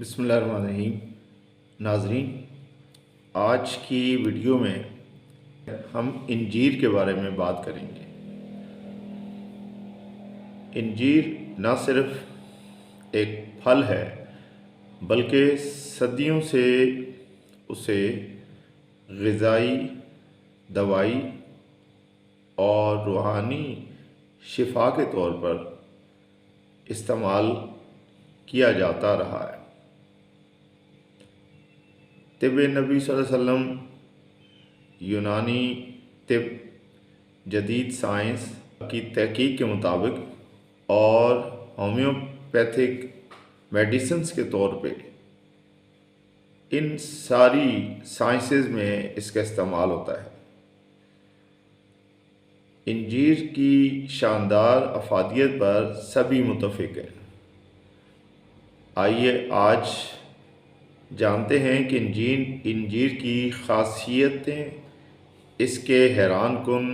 بسم اللہ الرحمن الرحیم۔ ناظرین، آج کی ویڈیو میں ہم انجیر کے بارے میں بات کریں گے۔ انجیر نہ صرف ایک پھل ہے بلکہ صدیوں سے اسے غذائی، دوائی اور روحانی شفا کے طور پر استعمال کیا جاتا رہا ہے۔ طب نبی صلی اللہ علیہ وسلم، یونانی طب، جدید سائنس کی تحقیق کے مطابق اور ہومیوپیتھک میڈیسنز کے طور پہ ان ساری سائنسز میں اس کا استعمال ہوتا ہے۔ انجیر کی شاندار افادیت پر سبھی متفق ہیں۔ آئیے آج جانتے ہیں کہ انجیر کی خاصیتیں، اس کے حیران کن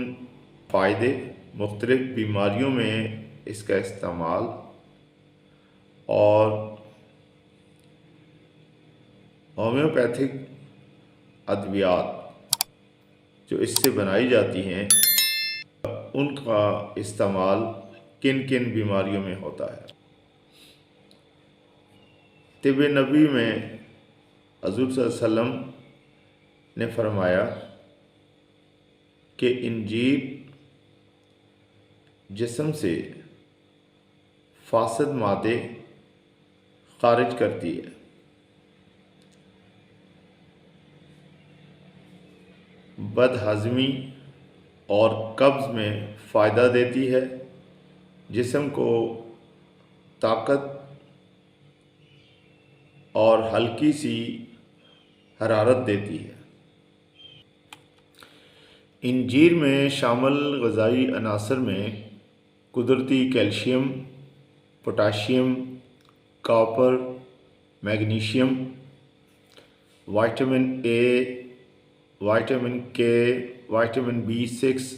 فائدے، مختلف بیماریوں میں اس کا استعمال اور ہومیوپیتھک ادویات جو اس سے بنائی جاتی ہیں ان کا استعمال کن کن بیماریوں میں ہوتا ہے۔ طب نبوی میں حضور صلی اللہ علیہ وسلم نے فرمایا کہ انجیر جسم سے فاسد مادے خارج کرتی ہے، بد ہضمی اور قبض میں فائدہ دیتی ہے، جسم کو طاقت اور ہلکی سی حرارت دیتی ہے۔ انجیر میں شامل غذائی عناصر میں قدرتی calcium, potassium, copper, magnesium, vitamin A, vitamin K, vitamin B6،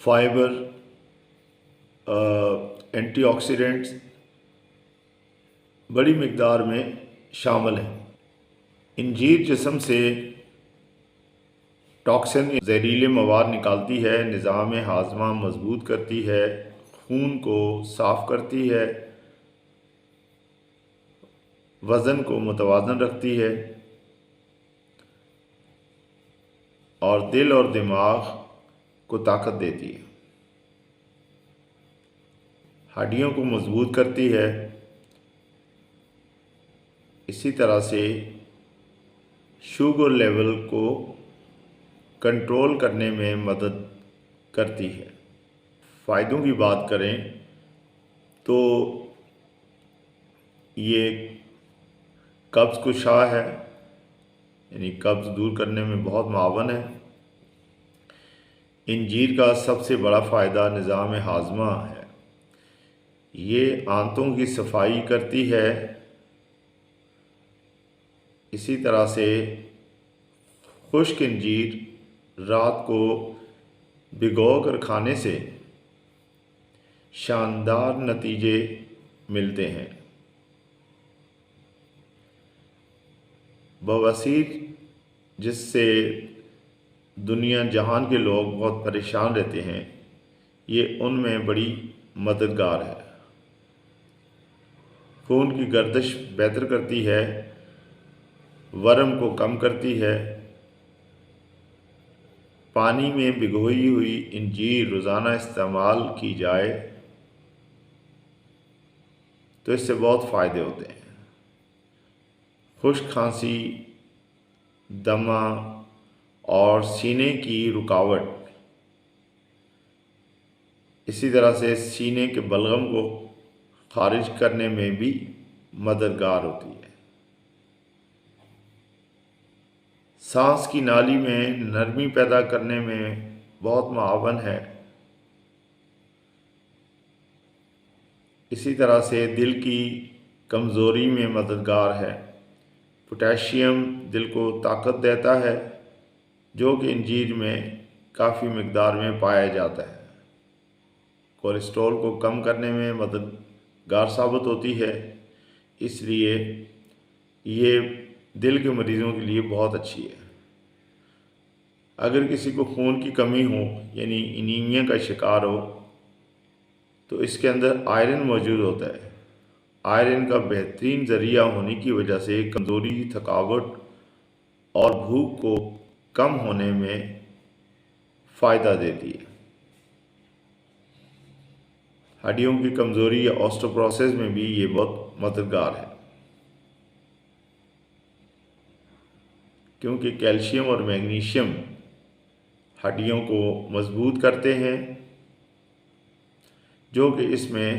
fibre, antioxidants بڑی مقدار میں شامل ہیں۔ انجیر جسم سے ٹاکسن، زہریلے مواد نکالتی ہے، نظام ہاضمہ مضبوط کرتی ہے، خون کو صاف کرتی ہے، وزن کو متوازن رکھتی ہے اور دل اور دماغ کو طاقت دیتی ہے، ہڈیوں کو مضبوط کرتی ہے۔ اسی طرح سے شوگر لیول کو کنٹرول کرنے میں مدد کرتی ہے۔ فائدوں کی بات کریں تو یہ قبض کشا ہے، یعنی قبض دور کرنے میں بہت معاون ہے۔ انجیر کا سب سے بڑا فائدہ نظام ہاضمہ ہے، یہ آنتوں کی صفائی کرتی ہے۔ اسی طرح سے خشک انجیر رات کو بھگو کر کھانے سے شاندار نتیجے ملتے ہیں۔ بواسیر، جس سے دنیا جہان کے لوگ بہت پریشان رہتے ہیں، یہ ان میں بڑی مددگار ہے۔ خون کی گردش بہتر کرتی ہے، ورم کو کم کرتی ہے۔ پانی میں بھگوئی ہوئی انجیر روزانہ استعمال کی جائے تو اس سے بہت فائدے ہوتے ہیں۔ خشک کھانسی، دمہ اور سینے کی رکاوٹ، اسی طرح سے سینے کے بلغم کو خارج کرنے میں بھی مددگار ہوتی ہے۔ سانس کی نالی میں نرمی پیدا کرنے میں بہت معاون ہے۔ اسی طرح سے دل کی کمزوری میں مددگار ہے۔ پوٹاشیم دل کو طاقت دیتا ہے، جو کہ انجیر میں کافی مقدار میں پایا جاتا ہے۔ کولیسٹرول کو کم کرنے میں مدد گار ثابت ہوتی ہے، اس لیے یہ دل کے مریضوں کے لیے بہت اچھی ہے۔ اگر کسی کو خون کی کمی ہو یعنی انیمیا کا شکار ہو تو اس کے اندر آئرن موجود ہوتا ہے۔ آئرن کا بہترین ذریعہ ہونے کی وجہ سے کمزوری، تھکاوٹ اور بھوک کو کم ہونے میں فائدہ دیتی ہے۔ ہڈیوں کی کمزوری یا آسٹوپروسس میں بھی یہ بہت مددگار ہے، کیونکہ کیلشیم اور میگنیشیم ہڈیوں کو مضبوط کرتے ہیں، جو کہ اس میں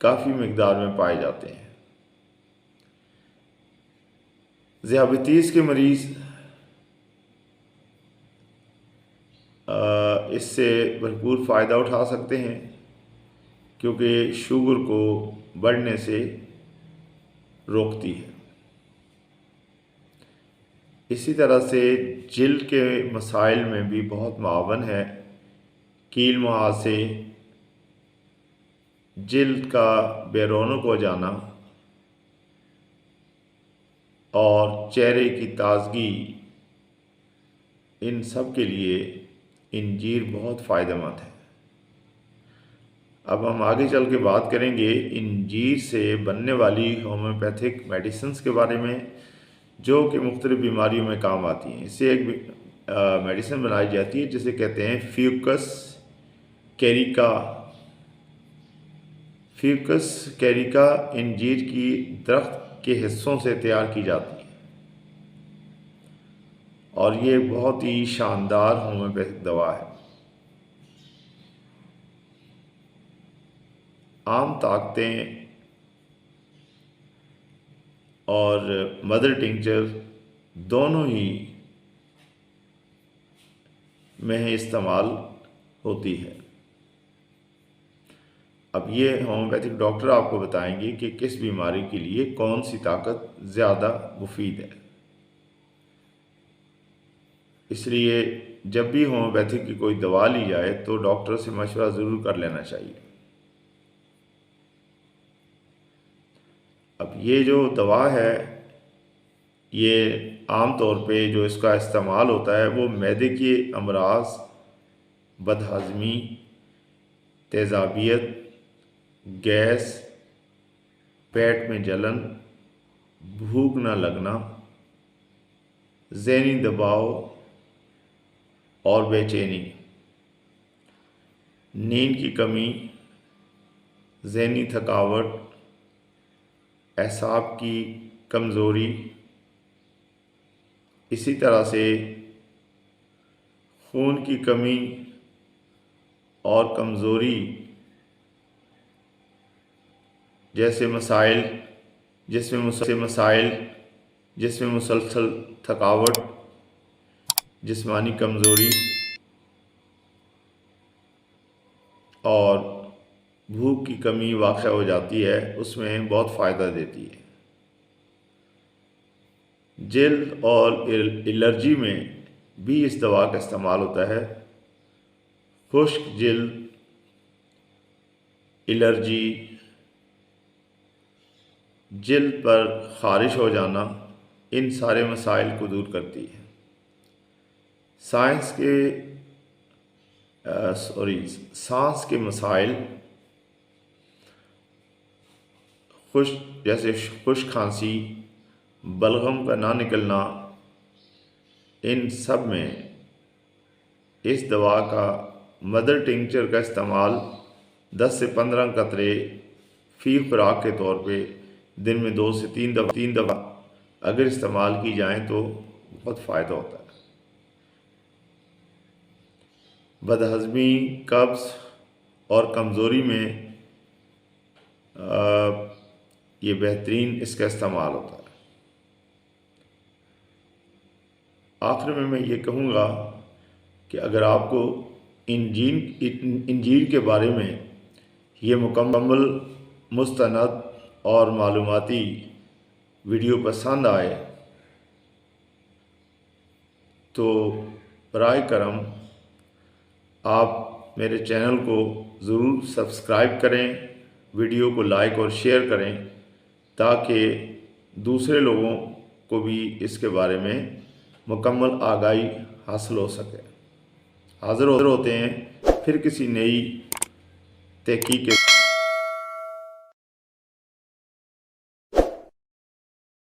کافی مقدار میں پائے جاتے ہیں۔ ذیابیطیس کے مریض اس سے بھرپور فائدہ اٹھا سکتے ہیں، کیونکہ شوگر کو بڑھنے سے روکتی ہے۔ اسی طرح سے جلد کے مسائل میں بھی بہت معاون ہے۔ کیل مہاسے، جلد کا بے رونق ہو جانا اور چہرے کی تازگی، ان سب کے لیے انجیر بہت فائدہ مند ہے۔ اب ہم آگے چل کے بات کریں گے انجیر سے بننے والی ہومیوپیتھک میڈیسنز کے بارے میں، جو کہ مختلف بیماریوں میں کام آتی ہیں۔ اس سے ایک میڈیسن بنائی جاتی ہے جسے کہتے ہیں فیوکس کیریکا۔ فیوکس کیریکا انجیر کی درخت کے حصوں سے تیار کی جاتی ہے، اور یہ بہت ہی شاندار ہومیوپیتھک دوا ہے۔ عام طاقتیں اور مدر ٹنکچر دونوں ہی میں استعمال ہوتی ہے۔ اب یہ ہومیوپیتھک ڈاکٹر آپ کو بتائیں گے کہ کس بیماری کے لیے کون سی طاقت زیادہ مفید ہے۔ اس لیے جب بھی ہومیوپیتھک کی کوئی دوا لی جائے تو ڈاکٹر سے مشورہ ضرور کر لینا چاہیے۔ اب یہ جو دوا ہے، یہ عام طور پہ جو اس کا استعمال ہوتا ہے وہ معدے کے امراض، بدہضمی، تیزابیت، گیس، پیٹ میں جلن، بھوک نہ لگنا، ذہنی دباؤ اور بے چینی، نیند کی کمی، ذہنی تھکاوٹ، اعصاب کی کمزوری، اسی طرح سے خون کی کمی اور کمزوری جیسے مسائل، جس میں مسلسل تھکاوٹ، جسمانی کمزوری اور بھوک کی کمی واقع ہو جاتی ہے، اس میں بہت فائدہ دیتی ہے۔ جلد اور الرجی میں بھی اس دوا کا استعمال ہوتا ہے۔ خشک جلد، الرجی، جلد پر خارش ہو جانا، ان سارے مسائل کو دور کرتی ہے۔ سانس کے مسائل، جیسے خشک کھانسی، بلغم کا نہ نکلنا، ان سب میں اس دوا کا مدر ٹنکچر کا استعمال 10 سے 15 قطرے فی خوراک کے طور پہ دن میں 2 سے 3 دفعہ اگر استعمال کی جائیں تو بہت فائدہ ہوتا ہے۔ بدہضمی، قبض اور کمزوری میں یہ بہترین اس کا استعمال ہوتا ہے۔ آخر میں یہ کہوں گا کہ اگر آپ کو انجیر کے بارے میں یہ مکمل، مستند اور معلوماتی ویڈیو پسند آئے تو برائے کرم آپ میرے چینل کو ضرور سبسکرائب کریں ویڈیو کو لائک اور شیئر کریں تاکہ دوسرے لوگوں کو بھی اس کے بارے میں مکمل آگاہی حاصل ہو سکے۔ حاضر ہوتے ہیں پھر کسی نئی تحقیق کے